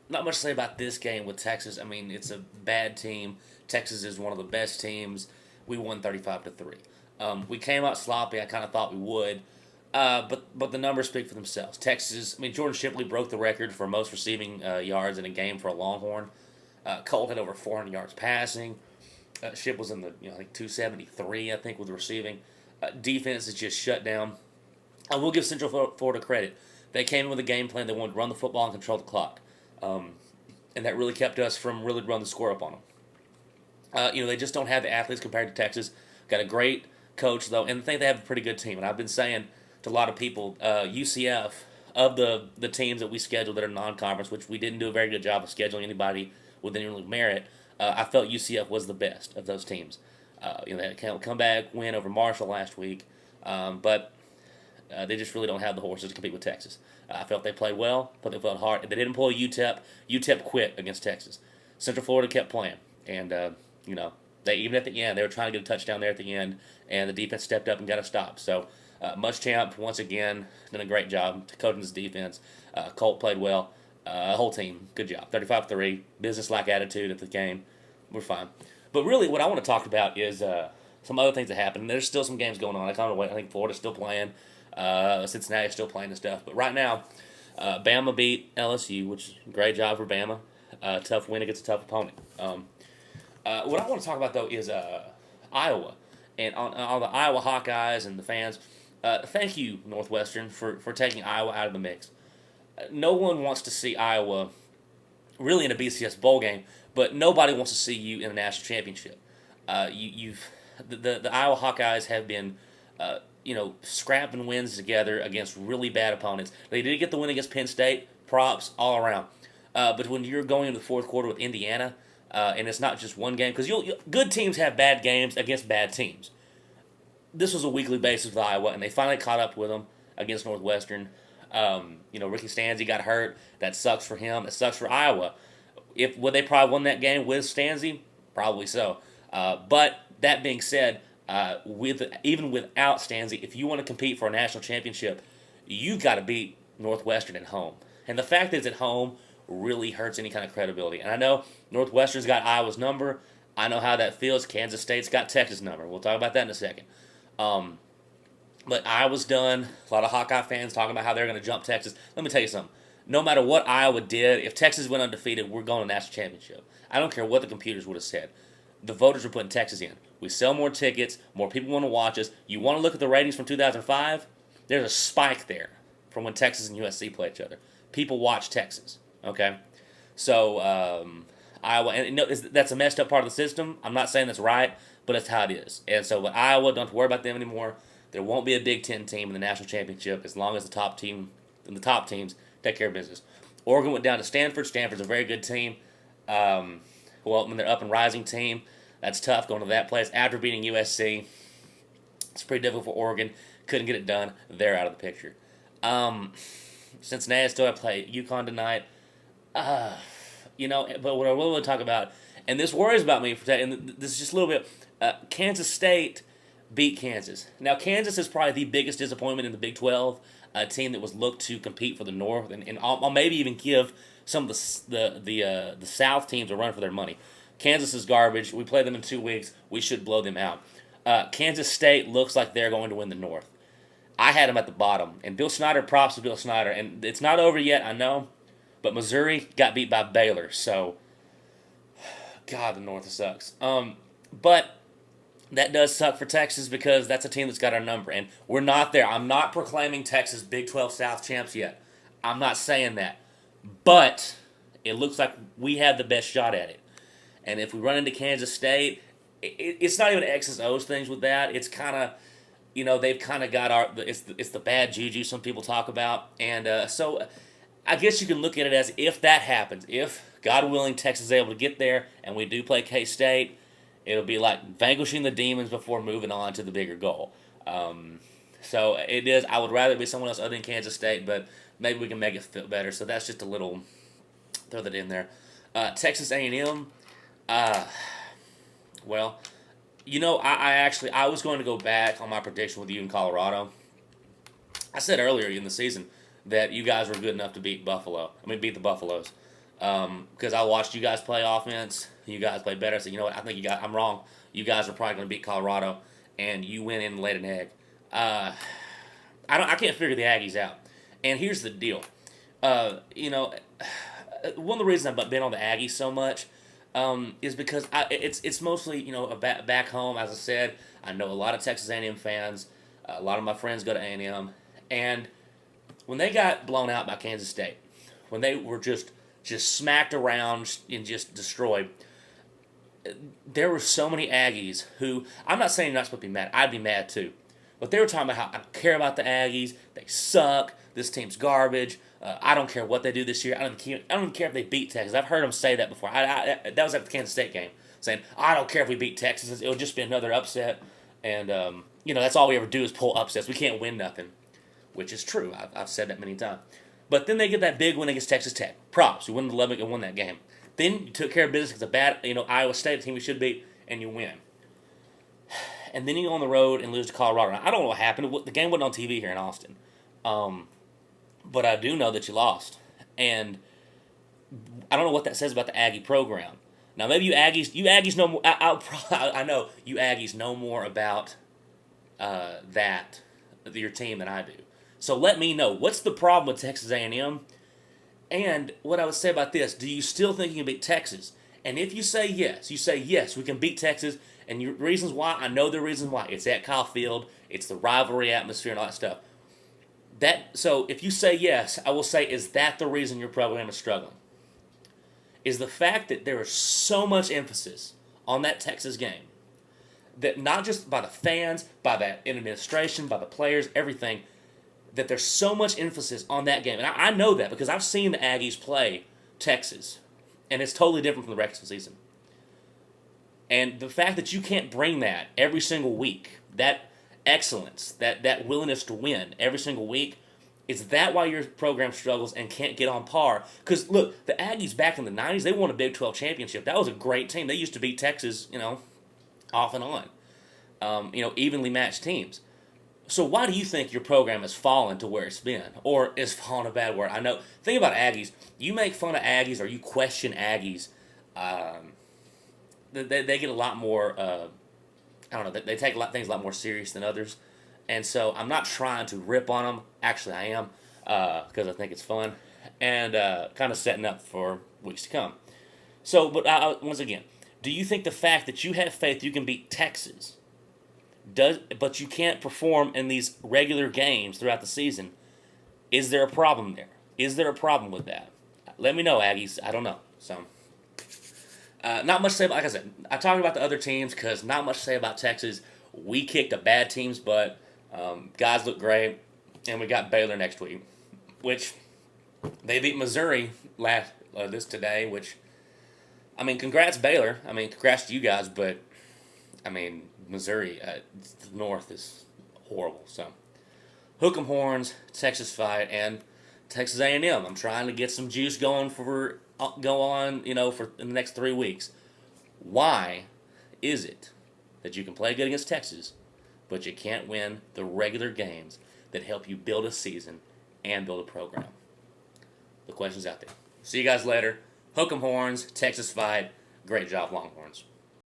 not much to say about this game with Texas. I mean, it's a bad team. Texas is one of the best teams. We won 35-3. We came out sloppy. I kind of thought we would. But the numbers speak for themselves. Texas, I mean, Jordan Shipley broke the record for most receiving yards in a game for a Longhorn. Colt had over 400 yards passing. Ship was in the I think 273, I think, with receiving. Defense is just shut down. I will give Central Florida credit. They came in with a game plan. They wanted to run the football and control the clock, and that really kept us from really running the score up on them. They just don't have the athletes compared to Texas. Got a great coach though, and I think they have a pretty good team. And I've been saying to a lot of people, UCF of the teams that we scheduled that are non-conference, which we didn't do a very good job of scheduling anybody with any real merit. I felt UCF was the best of those teams. They had a comeback win over Marshall last week, but they just really don't have the horses to compete with Texas. I felt they played well, but they felt hard. They didn't pull a UTEP. UTEP quit against Texas. Central Florida kept playing, and they even at the end they were trying to get a touchdown there at the end, and the defense stepped up and got a stop. So Muschamp once again done a great job coaching his defense. Colt played well. Whole team, good job. 35-3, business-like attitude of the game. We're fine. But really, what I want to talk about is some other things that happened. There's still some games going on. I kind of wait. I think Florida's still playing. Cincinnati's still playing and stuff. But right now, Bama beat LSU, which is a great job for Bama. Tough win against a tough opponent. What I want to talk about, though, is Iowa. And on all the Iowa Hawkeyes and the fans, thank you, Northwestern, for taking Iowa out of the mix. No one wants to see Iowa really in a BCS bowl game, but nobody wants to see you in a national championship. The Iowa Hawkeyes have been scrapping wins together against really bad opponents. They did get the win against Penn State. Props all around. But when you're going into the fourth quarter with Indiana, and it's not just one game, because good teams have bad games against bad teams. This was a weekly basis with Iowa, and they finally caught up with them against Northwestern. Ricky Stanzi got hurt. That sucks for him. It sucks for Iowa. Would they probably won that game with Stanzi? Probably so. But that being said, even without Stanzi, if you want to compete for a national championship, you've got to beat Northwestern at home. And the fact that it's at home really hurts any kind of credibility. And I know Northwestern's got Iowa's number. I know how that feels. Kansas State's got Texas' number. We'll talk about that in a second. But Iowa's done. A lot of Hawkeye fans talking about how they're going to jump Texas. Let me tell you something. No matter what Iowa did, if Texas went undefeated, we're going to national championship. I don't care what the computers would have said. The voters are putting Texas in. We sell more tickets. More people want to watch us. You want to look at the ratings from 2005? There's a spike there from when Texas and USC play each other. People watch Texas. Okay? So, Iowa, and that's a messed up part of the system. I'm not saying that's right, but that's how it is. And so, with Iowa, don't have to worry about them anymore. There won't be a Big Ten team in the national championship as long as the top teams take care of business. Oregon went down to Stanford. Stanford's a very good team. When they're up and rising team, that's tough going to that place. After beating USC, it's pretty difficult for Oregon. Couldn't get it done. They're out of the picture. Cincinnati still have to play UConn tonight. But what I really want to talk about, and this worries about me, and this is just a little bit, Kansas State beat Kansas. Now, Kansas is probably the biggest disappointment in the Big 12, a team that was looked to compete for the North, and I'll maybe even give some of the South teams a run for their money. Kansas is garbage. We play them in 2 weeks. We should blow them out. Kansas State looks like they're going to win the North. I had them at the bottom, and Bill Snyder, props to Bill Snyder, and it's not over yet, I know, but Missouri got beat by Baylor, so God, the North sucks. But that does suck for Texas because that's a team that's got our number, and we're not there. I'm not proclaiming Texas Big 12 South champs yet. I'm not saying that. But it looks like we have the best shot at it. And if we run into Kansas State, it's not even X's O's things with that. It's kind of, they've kind of got it's the bad juju some people talk about. And so I guess you can look at it as if that happens, if, God willing, Texas is able to get there and we do play K-State, it'll be like vanquishing the demons before moving on to the bigger goal. So it is. I would rather it be someone else other than Kansas State, but maybe we can make it feel better. So that's just a little, throw that in there. Texas A&M, I was going to go back on my prediction with you in Colorado. I said earlier in the season that you guys were good enough to beat the Buffaloes. because I watched you guys play offense. You guys play better. So you know what? I think I'm wrong. You guys are probably going to beat Colorado, and you went in and laid an egg. I can't figure the Aggies out. And here's the deal. You know, one of the reasons I've been on the Aggies so much is because it's mostly, you know, back home. As I said, I know a lot of Texas A&M fans. A lot of my friends go to A&M, and when they got blown out by Kansas State, when they were just smacked around and just destroyed, there were so many Aggies who, I'm not saying you're not supposed to be mad. I'd be mad too. But they were talking about how I don't care about the Aggies. They suck. This team's garbage. I don't care what they do this year. I don't even care if they beat Texas. I've heard them say that before. That was at the Kansas State game, saying, I don't care if we beat Texas. It'll just be another upset. And, you know, that's all we ever do is pull upsets. We can't win nothing, which is true. I've said that many times. But then they get that big win against Texas Tech. Props. You win the Lubbock and won that game. Then you took care of business against a bad, you know, Iowa State team we should beat, and you win. And then you go on the road and lose to Colorado. Now, I don't know what happened. The game wasn't on TV here in Austin. But I do know that you lost. And I don't know what that says about the Aggie program. Now, maybe you Aggies know more. I know you Aggies know more about your team than I do. So let me know. What's the problem with Texas A&M? And what I would say about this, do you still think you can beat Texas? And if you say yes, we can beat Texas. And your reasons why, I know the reasons why. It's at Kyle Field. It's the rivalry atmosphere and all that stuff. So if you say yes, I will say, is that the reason your program is struggling? Is the fact that there is so much emphasis on that Texas game, that not just by the fans, by the administration, by the players, everything, that there's so much emphasis on that game. And I know that because I've seen the Aggies play Texas, and it's totally different from the regular season. And the fact that you can't bring that every single week, that excellence, that willingness to win every single week, is that why your program struggles and can't get on par? Because, look, the Aggies back in the 90s, they won a Big 12 championship. That was a great team. They used to beat Texas, you know, off and on. You know, evenly matched teams. So why do you think your program has fallen to where it's been? Or is fallen a bad word? I know. Think about Aggies. You make fun of Aggies or you question Aggies, they get a lot more, I don't know, they take things a lot more serious than others. And so I'm not trying to rip on them. Actually, I am, because I think it's fun. And kind of setting up for weeks to come. So, but once again, do you think the fact that you have faith you can beat Texas, but you can't perform in these regular games throughout the season, is there a problem there? Is there a problem with that? Let me know, Aggies. I don't know. So, not much to say about, like I said, I talked about the other teams because not much to say about Texas. We kicked a bad team's butt. Guys look great. And we got Baylor next week, which they beat Missouri today, which, I mean, congrats Baylor. I mean, congrats to you guys, but, I mean, Missouri, the North is horrible. So, hook 'em horns, Texas fight, and Texas A&M. I'm trying to get some juice going for the next 3 weeks. Why is it that you can play good against Texas, but you can't win the regular games that help you build a season and build a program? The question's out there. See you guys later. Hook 'em horns, Texas fight. Great job, Longhorns.